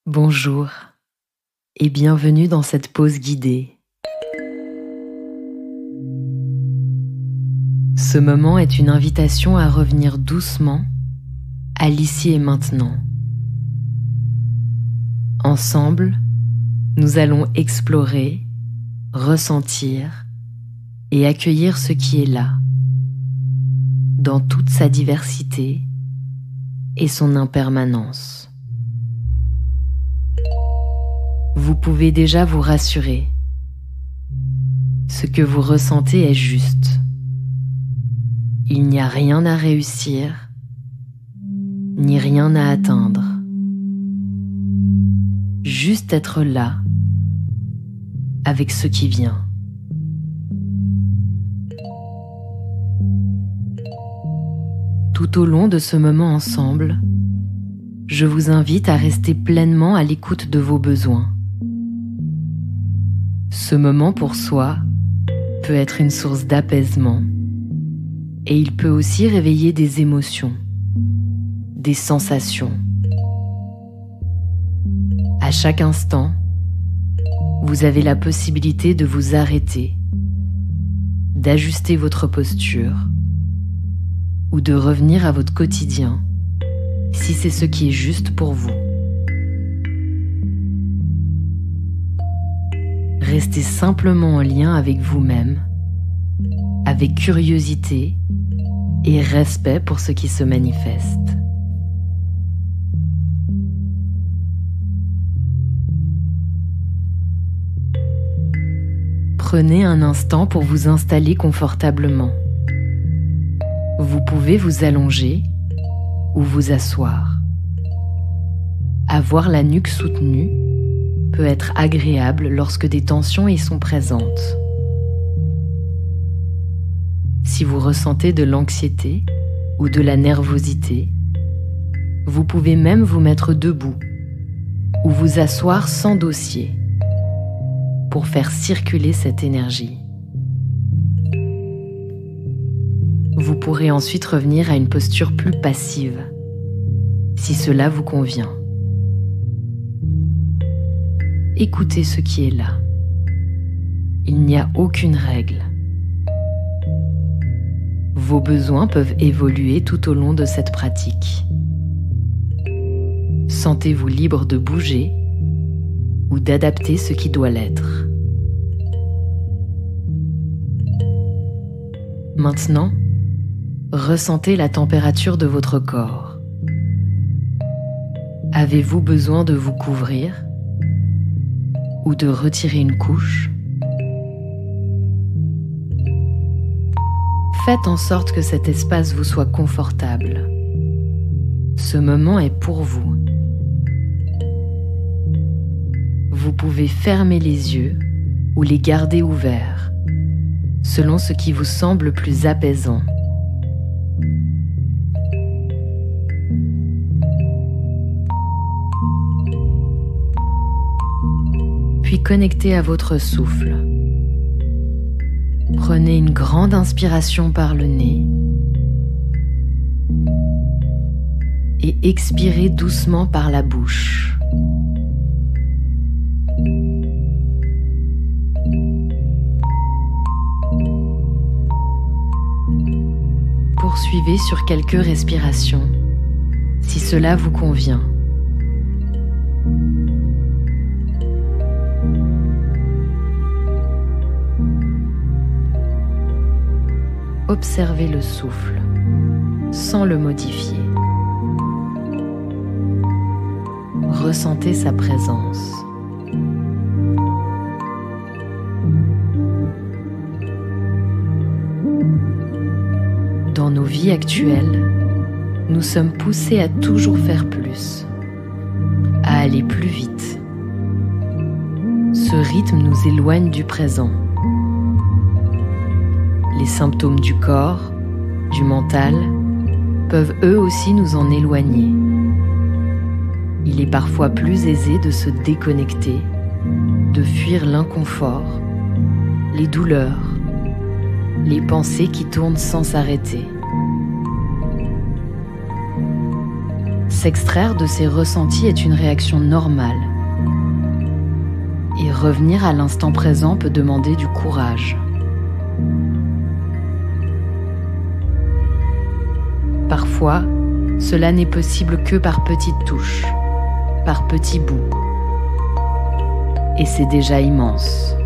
Bonjour et bienvenue dans cette pause guidée. Ce moment est une invitation à revenir doucement à l'ici et maintenant. Ensemble, nous allons explorer, ressentir et accueillir ce qui est là, dans toute sa diversité et son impermanence. Vous pouvez déjà vous rassurer. Ce que vous ressentez est juste. Il n'y a rien à réussir, ni rien à atteindre. Juste être là, avec ce qui vient. Tout au long de ce moment ensemble, je vous invite à rester pleinement à l'écoute de vos besoins. Ce moment pour soi peut être une source d'apaisement et il peut aussi réveiller des émotions, des sensations. À chaque instant, vous avez la possibilité de vous arrêter, d'ajuster votre posture ou de revenir à votre quotidien si c'est ce qui est juste pour vous. Restez simplement en lien avec vous-même, avec curiosité et respect pour ce qui se manifeste. Prenez un instant pour vous installer confortablement. Vous pouvez vous allonger ou vous asseoir. Avoir la nuque soutenue peut être agréable lorsque des tensions y sont présentes. Si vous ressentez de l'anxiété ou de la nervosité, vous pouvez même vous mettre debout ou vous asseoir sans dossier pour faire circuler cette énergie. Vous pourrez ensuite revenir à une posture plus passive, si cela vous convient. Écoutez ce qui est là. Il n'y a aucune règle. Vos besoins peuvent évoluer tout au long de cette pratique. Sentez-vous libre de bouger ou d'adapter ce qui doit l'être. Maintenant, ressentez la température de votre corps. Avez-vous besoin de vous couvrir ou de retirer une couche? Faites en sorte que cet espace vous soit confortable. Ce moment est pour vous. Vous pouvez fermer les yeux ou les garder ouverts, selon ce qui vous semble le plus apaisant. Puis connectez à votre souffle. Prenez une grande inspiration par le nez et expirez doucement par la bouche. Poursuivez sur quelques respirations, si cela vous convient. Observez le souffle, sans le modifier. Ressentez sa présence. Dans nos vies actuelles, nous sommes poussés à toujours faire plus, à aller plus vite. Ce rythme nous éloigne du présent. Les symptômes du corps, du mental, peuvent eux aussi nous en éloigner. Il est parfois plus aisé de se déconnecter, de fuir l'inconfort, les douleurs, les pensées qui tournent sans s'arrêter. S'extraire de ces ressentis est une réaction normale. Et revenir à l'instant présent peut demander du courage. Parfois, cela n'est possible que par petites touches, par petits bouts. Et c'est déjà immense.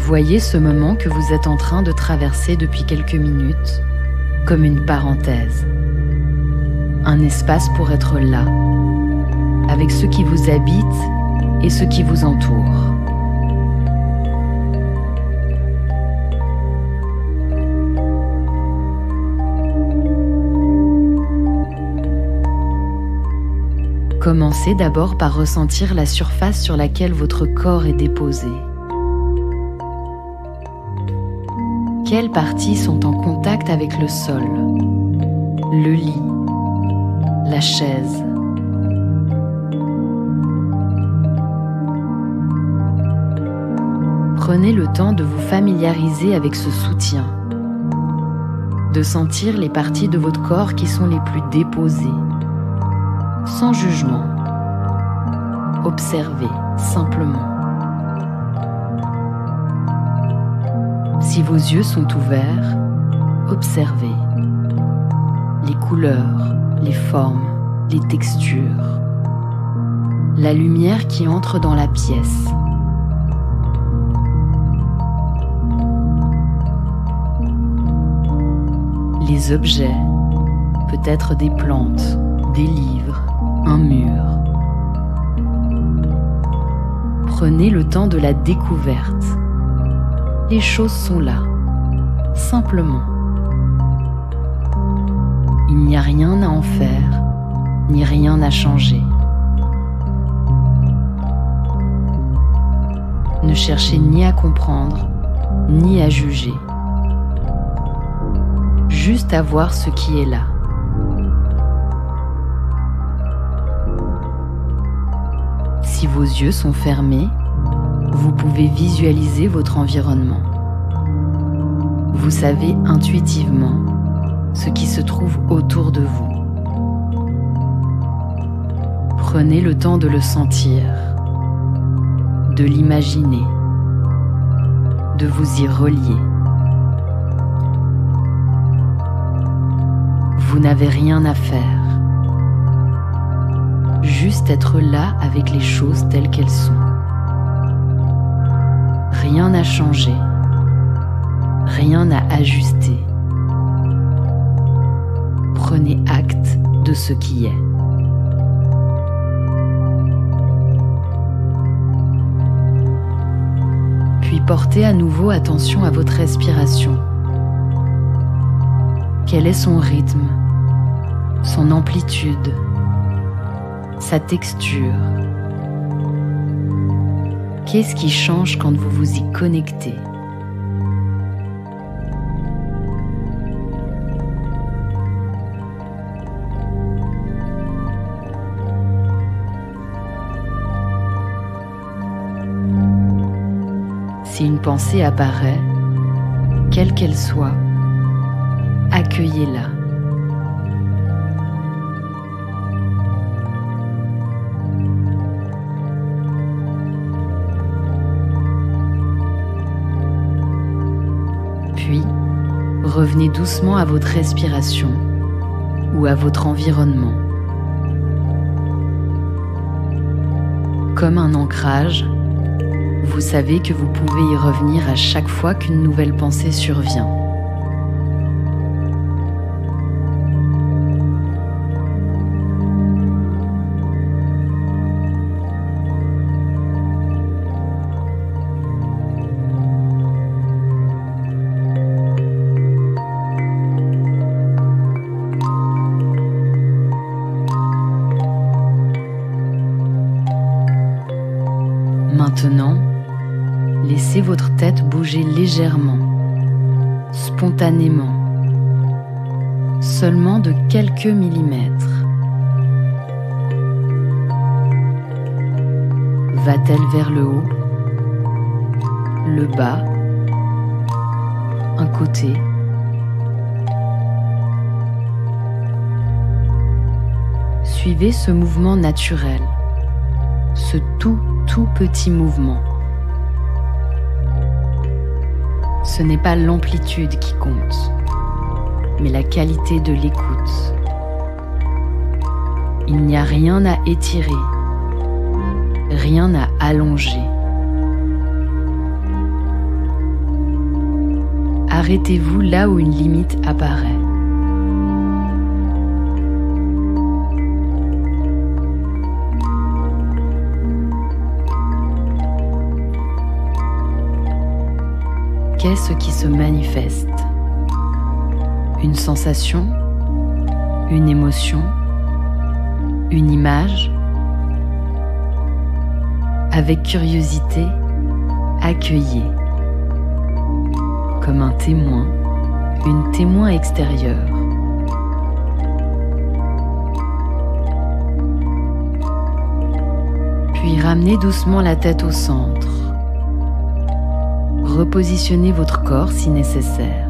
Voyez ce moment que vous êtes en train de traverser depuis quelques minutes comme une parenthèse. Un espace pour être là, avec ceux qui vous habitent et ceux qui vous entourent. Commencez d'abord par ressentir la surface sur laquelle votre corps est déposé. Quelles parties sont en contact avec le sol, le lit, la chaise? Prenez le temps de vous familiariser avec ce soutien, de sentir les parties de votre corps qui sont les plus déposées, sans jugement. Observez simplement. Si vos yeux sont ouverts, observez les couleurs, les formes, les textures, la lumière qui entre dans la pièce. Les objets, peut-être des plantes, des livres, un mur. Prenez le temps de la découverte. Les choses sont là, simplement. Il n'y a rien à en faire, ni rien à changer. Ne cherchez ni à comprendre, ni à juger. Juste à voir ce qui est là. Si vos yeux sont fermés, vous pouvez visualiser votre environnement. Vous savez intuitivement ce qui se trouve autour de vous. Prenez le temps de le sentir, de l'imaginer, de vous y relier. Vous n'avez rien à faire, juste être là avec les choses telles qu'elles sont. Rien à changer, rien à ajuster. Prenez acte de ce qui est. Puis portez à nouveau attention à votre respiration. Quel est son rythme, son amplitude, sa texture? Qu'est-ce qui change quand vous vous y connectez? Si une pensée apparaît, quelle qu'elle soit, accueillez-la. Puis, revenez doucement à votre respiration ou à votre environnement. Comme un ancrage, vous savez que vous pouvez y revenir à chaque fois qu'une nouvelle pensée survient. Maintenant, laissez votre tête bouger légèrement, spontanément, seulement de quelques millimètres. Va-t-elle vers le haut, le bas un côté. Suivez ce mouvement naturel, ce tout petit mouvement. Ce n'est pas l'amplitude qui compte, mais la qualité de l'écoute. Il n'y a rien à étirer, rien à allonger. Arrêtez-vous là où une limite apparaît. Qu'est-ce qui se manifeste? Une sensation? Une émotion? Une image? Avec curiosité, accueillez. Comme un témoin, une témoin extérieure. Puis ramenez doucement la tête au centre. Repositionnez votre corps si nécessaire.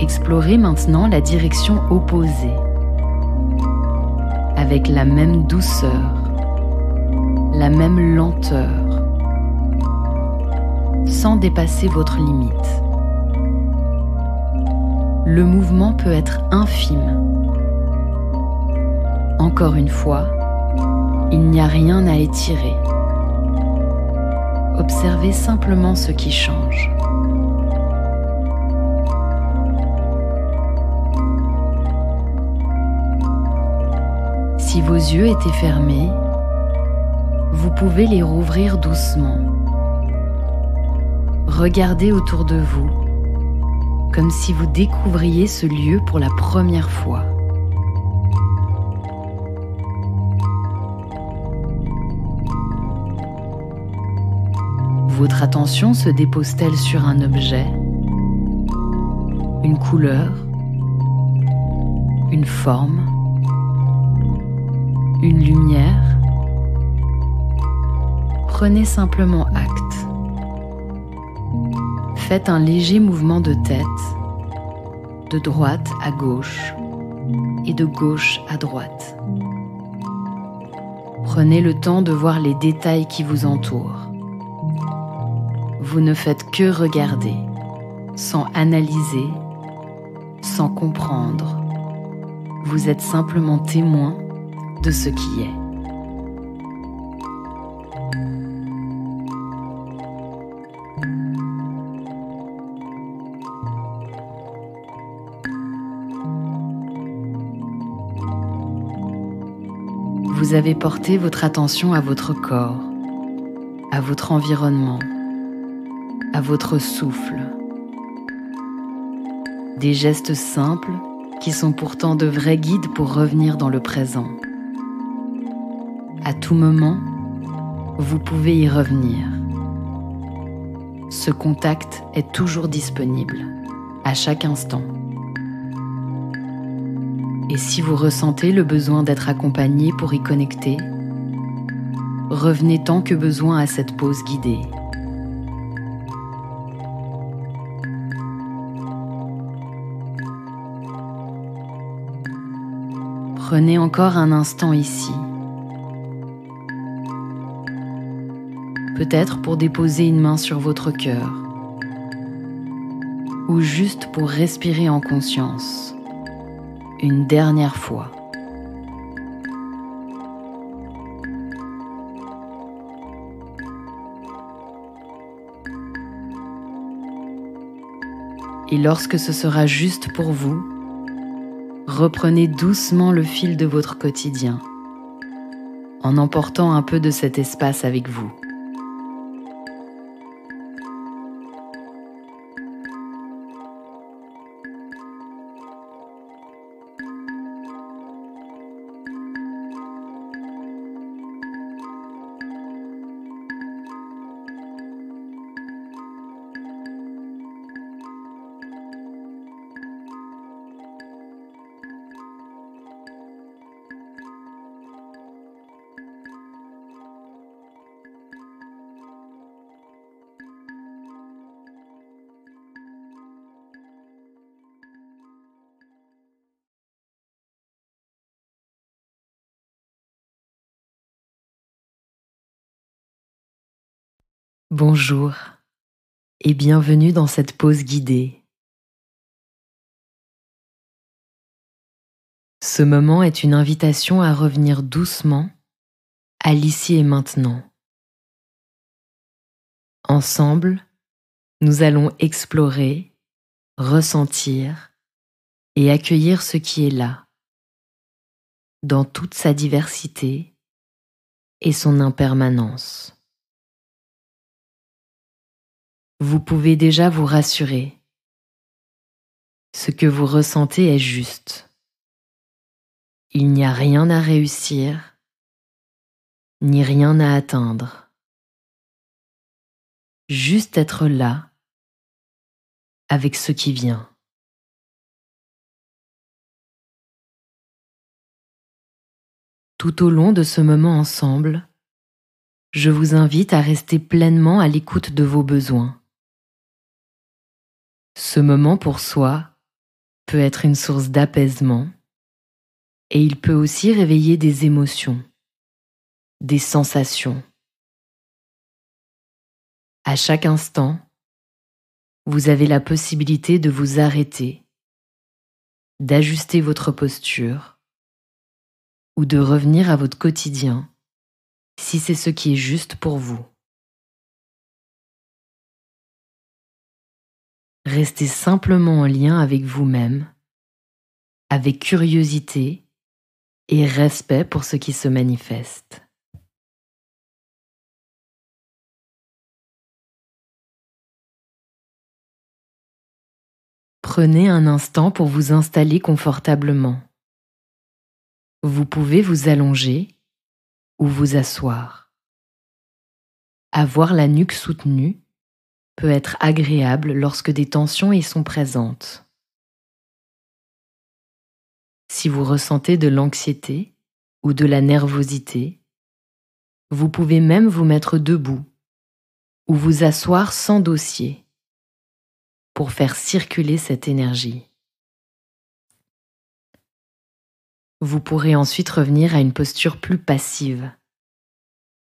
Explorez maintenant la direction opposée, avec la même douceur, la même lenteur, sans dépasser votre limite. Le mouvement peut être infime. Encore une fois, il n'y a rien à étirer. Observez simplement ce qui change. Si vos yeux étaient fermés, vous pouvez les rouvrir doucement. Regardez autour de vous, comme si vous découvriez ce lieu pour la première fois. Votre attention se dépose-t-elle sur un objet, une couleur, une forme, une lumière? Prenez simplement acte. Faites un léger mouvement de tête, de droite à gauche et de gauche à droite. Prenez le temps de voir les détails qui vous entourent. Vous ne faites que regarder, sans analyser, sans comprendre. Vous êtes simplement témoin de ce qui est. Vous avez porté votre attention à votre corps, à votre environnement, à votre souffle. Des gestes simples qui sont pourtant de vrais guides pour revenir dans le présent. À tout moment, vous pouvez y revenir. Ce contact est toujours disponible, à chaque instant. Et si vous ressentez le besoin d'être accompagné pour y connecter, revenez tant que besoin à cette pause guidée. Prenez encore un instant ici. Peut-être pour déposer une main sur votre cœur, ou juste pour respirer en conscience, une dernière fois. Et lorsque ce sera juste pour vous, reprenez doucement le fil de votre quotidien, en emportant un peu de cet espace avec vous. Bonjour et bienvenue dans cette pause guidée. Ce moment est une invitation à revenir doucement à l'ici et maintenant. Ensemble, nous allons explorer, ressentir et accueillir ce qui est là, dans toute sa diversité et son impermanence. Vous pouvez déjà vous rassurer. Ce que vous ressentez est juste. Il n'y a rien à réussir, ni rien à atteindre. Juste être là, avec ce qui vient. Tout au long de ce moment ensemble, je vous invite à rester pleinement à l'écoute de vos besoins. Ce moment pour soi peut être une source d'apaisement et il peut aussi réveiller des émotions, des sensations. À chaque instant, vous avez la possibilité de vous arrêter, d'ajuster votre posture ou de revenir à votre quotidien si c'est ce qui est juste pour vous. Restez simplement en lien avec vous-même, avec curiosité et respect pour ce qui se manifeste. Prenez un instant pour vous installer confortablement. Vous pouvez vous allonger ou vous asseoir. Avoir la nuque soutenue peut être agréable lorsque des tensions y sont présentes. Si vous ressentez de l'anxiété ou de la nervosité, vous pouvez même vous mettre debout ou vous asseoir sans dossier pour faire circuler cette énergie. Vous pourrez ensuite revenir à une posture plus passive,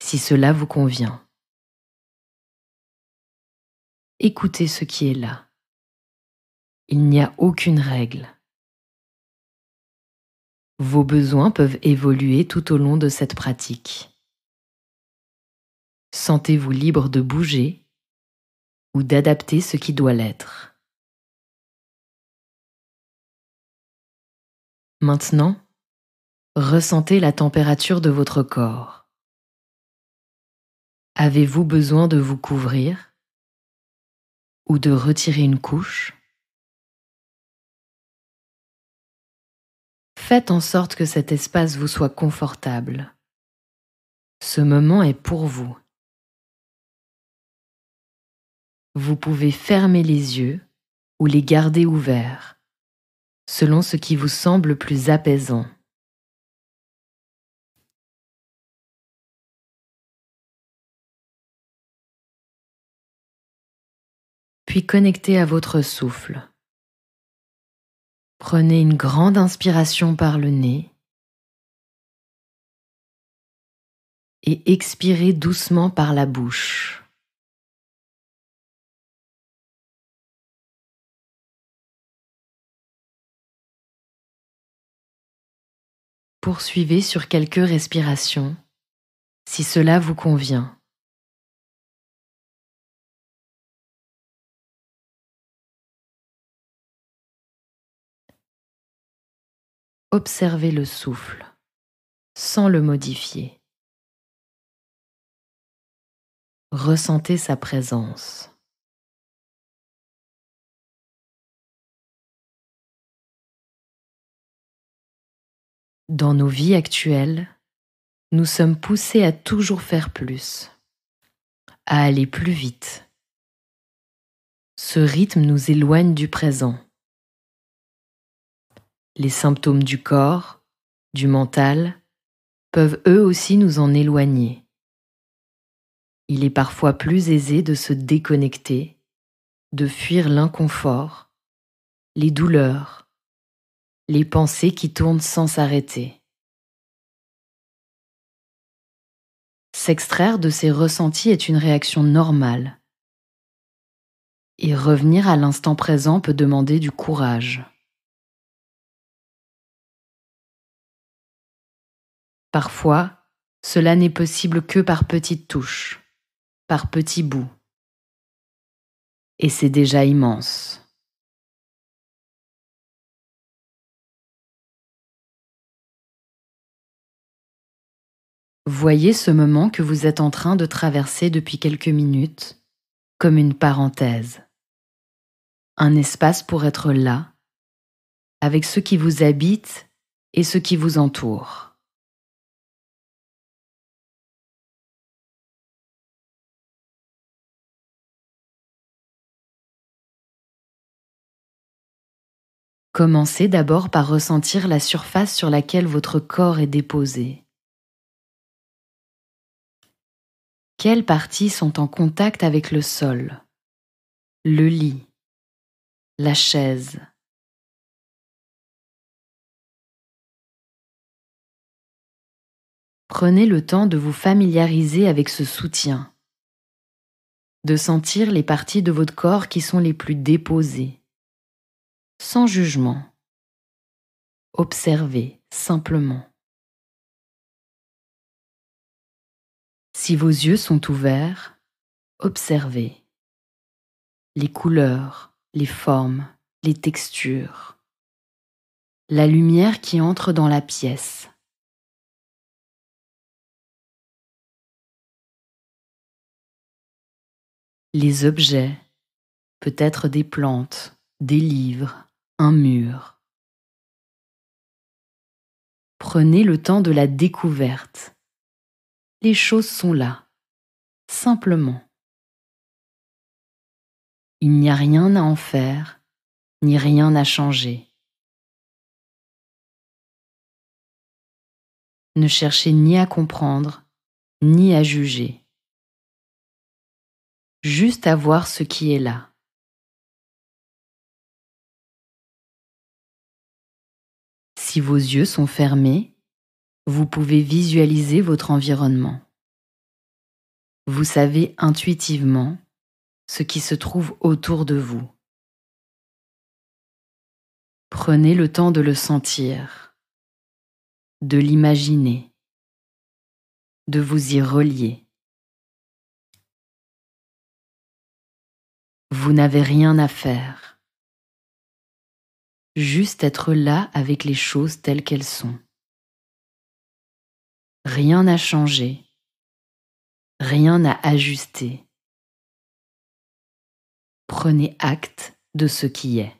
si cela vous convient. Écoutez ce qui est là. Il n'y a aucune règle. Vos besoins peuvent évoluer tout au long de cette pratique. Sentez-vous libre de bouger ou d'adapter ce qui doit l'être. Maintenant, ressentez la température de votre corps. Avez-vous besoin de vous couvrir ou de retirer une couche? Faites en sorte que cet espace vous soit confortable. Ce moment est pour vous. Vous pouvez fermer les yeux ou les garder ouverts, selon ce qui vous semble le plus apaisant. Puis connectez à votre souffle. Prenez une grande inspiration par le nez et expirez doucement par la bouche. Poursuivez sur quelques respirations, si cela vous convient. Observez le souffle, sans le modifier. Ressentez sa présence. Dans nos vies actuelles, nous sommes poussés à toujours faire plus, à aller plus vite. Ce rythme nous éloigne du présent. Les symptômes du corps, du mental, peuvent eux aussi nous en éloigner. Il est parfois plus aisé de se déconnecter, de fuir l'inconfort, les douleurs, les pensées qui tournent sans s'arrêter. S'extraire de ces ressentis est une réaction normale. Et revenir à l'instant présent peut demander du courage. Parfois, cela n'est possible que par petites touches, par petits bouts. Et c'est déjà immense. Voyez ce moment que vous êtes en train de traverser depuis quelques minutes comme une parenthèse. Un espace pour être là, avec ceux qui vous habitent et ceux qui vous entourent. Commencez d'abord par ressentir la surface sur laquelle votre corps est déposé. Quelles parties sont en contact avec le sol, le lit, la chaise? Prenez le temps de vous familiariser avec ce soutien, de sentir les parties de votre corps qui sont les plus déposées, sans jugement. Observez simplement. Si vos yeux sont ouverts, observez les couleurs, les formes, les textures, la lumière qui entre dans la pièce. Les objets, peut-être des plantes, des livres, un mur. Prenez le temps de la découverte. Les choses sont là, simplement. Il n'y a rien à en faire, ni rien à changer. Ne cherchez ni à comprendre, ni à juger. Juste à voir ce qui est là. Si vos yeux sont fermés, vous pouvez visualiser votre environnement. Vous savez intuitivement ce qui se trouve autour de vous. Prenez le temps de le sentir, de l'imaginer, de vous y relier. Vous n'avez rien à faire. Juste être là avec les choses telles qu'elles sont. Rien n'a changé, rien n'a ajusté. Prenez acte de ce qui est.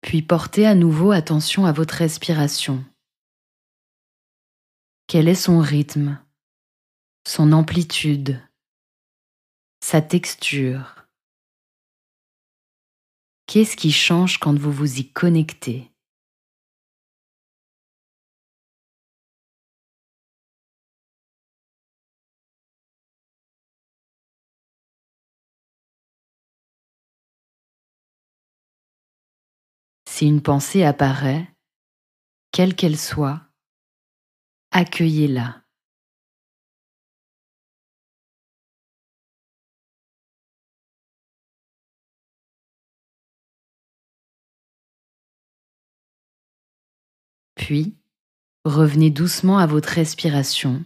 Puis portez à nouveau attention à votre respiration. Quel est son rythme, son amplitude, sa texture? Qu'est-ce qui change quand vous vous y connectez? Si une pensée apparaît, quelle qu'elle soit, accueillez-la. Puis, revenez doucement à votre respiration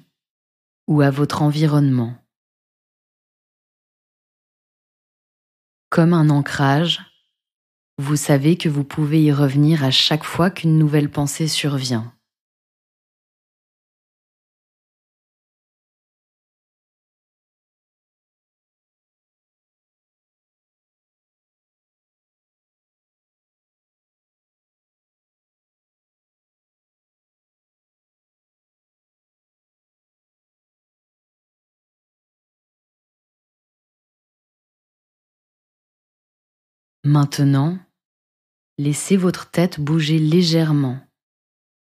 ou à votre environnement. Comme un ancrage, vous savez que vous pouvez y revenir à chaque fois qu'une nouvelle pensée survient. Maintenant, laissez votre tête bouger légèrement,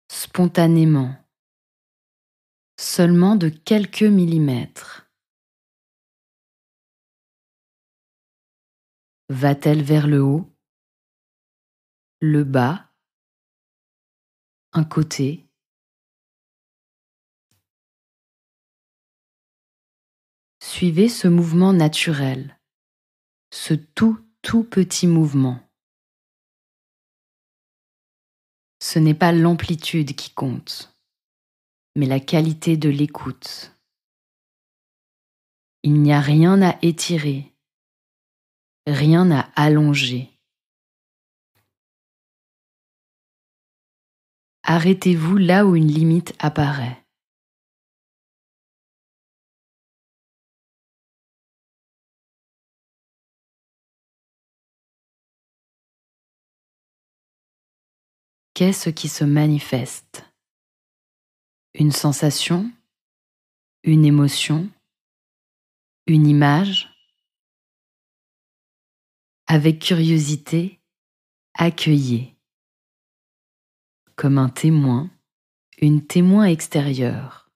spontanément, seulement de quelques millimètres. Va-t-elle vers le haut, le bas un côté. Suivez ce mouvement naturel, ce tout petit mouvement. Ce n'est pas l'amplitude qui compte, mais la qualité de l'écoute. Il n'y a rien à étirer, rien à allonger. Arrêtez-vous là où une limite apparaît. Qu'est-ce qui se manifeste? Une sensation? Une émotion? Une image? Avec curiosité, accueillez. Comme un témoin, une témoin extérieure.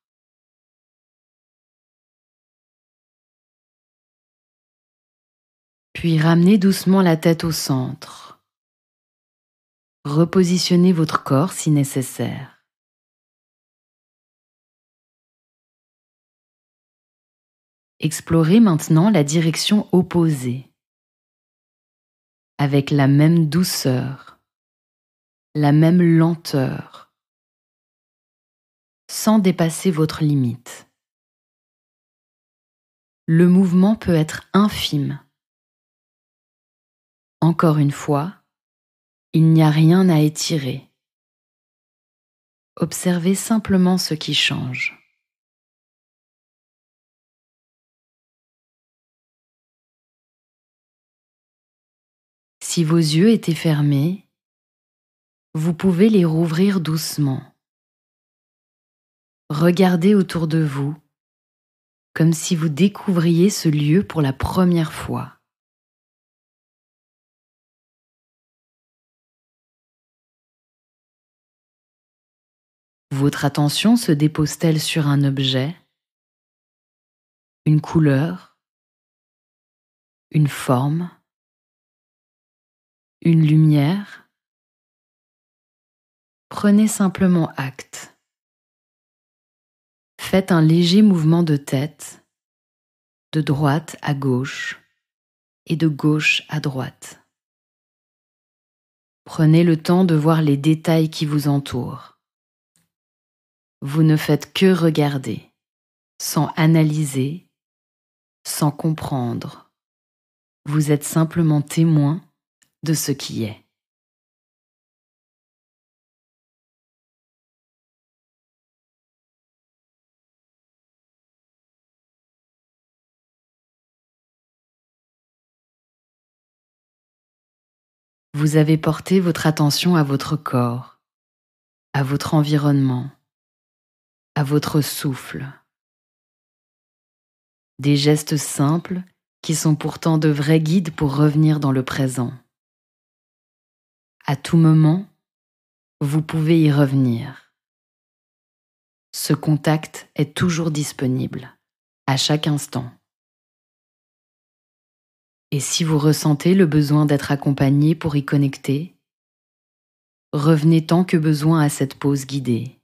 Puis ramenez doucement la tête au centre. Repositionnez votre corps si nécessaire. Explorez maintenant la direction opposée, avec la même douceur, la même lenteur, sans dépasser votre limite. Le mouvement peut être infime. Encore une fois, il n'y a rien à étirer. Observez simplement ce qui change. Si vos yeux étaient fermés, vous pouvez les rouvrir doucement. Regardez autour de vous, comme si vous découvriez ce lieu pour la première fois. Votre attention se dépose-t-elle sur un objet, une couleur, une forme, une lumière? Prenez simplement acte. Faites un léger mouvement de tête, de droite à gauche et de gauche à droite. Prenez le temps de voir les détails qui vous entourent. Vous ne faites que regarder, sans analyser, sans comprendre. Vous êtes simplement témoin de ce qui est. Vous avez porté votre attention à votre corps, à votre environnement, à votre souffle. Des gestes simples qui sont pourtant de vrais guides pour revenir dans le présent. À tout moment, vous pouvez y revenir. Ce contact est toujours disponible, à chaque instant. Et si vous ressentez le besoin d'être accompagné pour y connecter, revenez tant que besoin à cette pause guidée.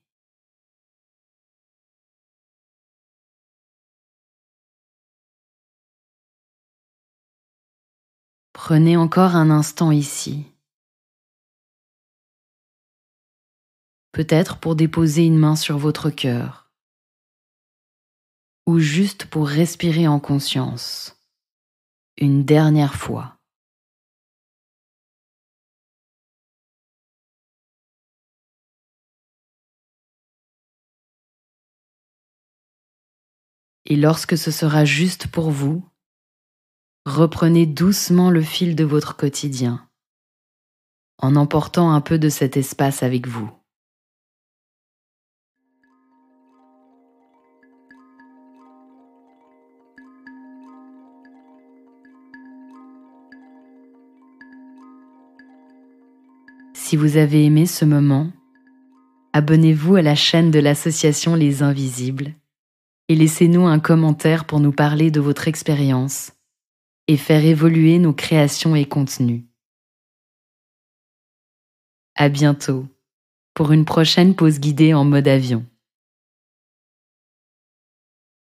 Prenez encore un instant ici. Peut-être pour déposer une main sur votre cœur, ou juste pour respirer en conscience, une dernière fois. Et lorsque ce sera juste pour vous, reprenez doucement le fil de votre quotidien, en emportant un peu de cet espace avec vous. Si vous avez aimé ce moment, abonnez-vous à la chaîne de l'association Les Invisibles et laissez-nous un commentaire pour nous parler de votre expérience et faire évoluer nos créations et contenus. À bientôt. pour une prochaine pause guidée en mode avion.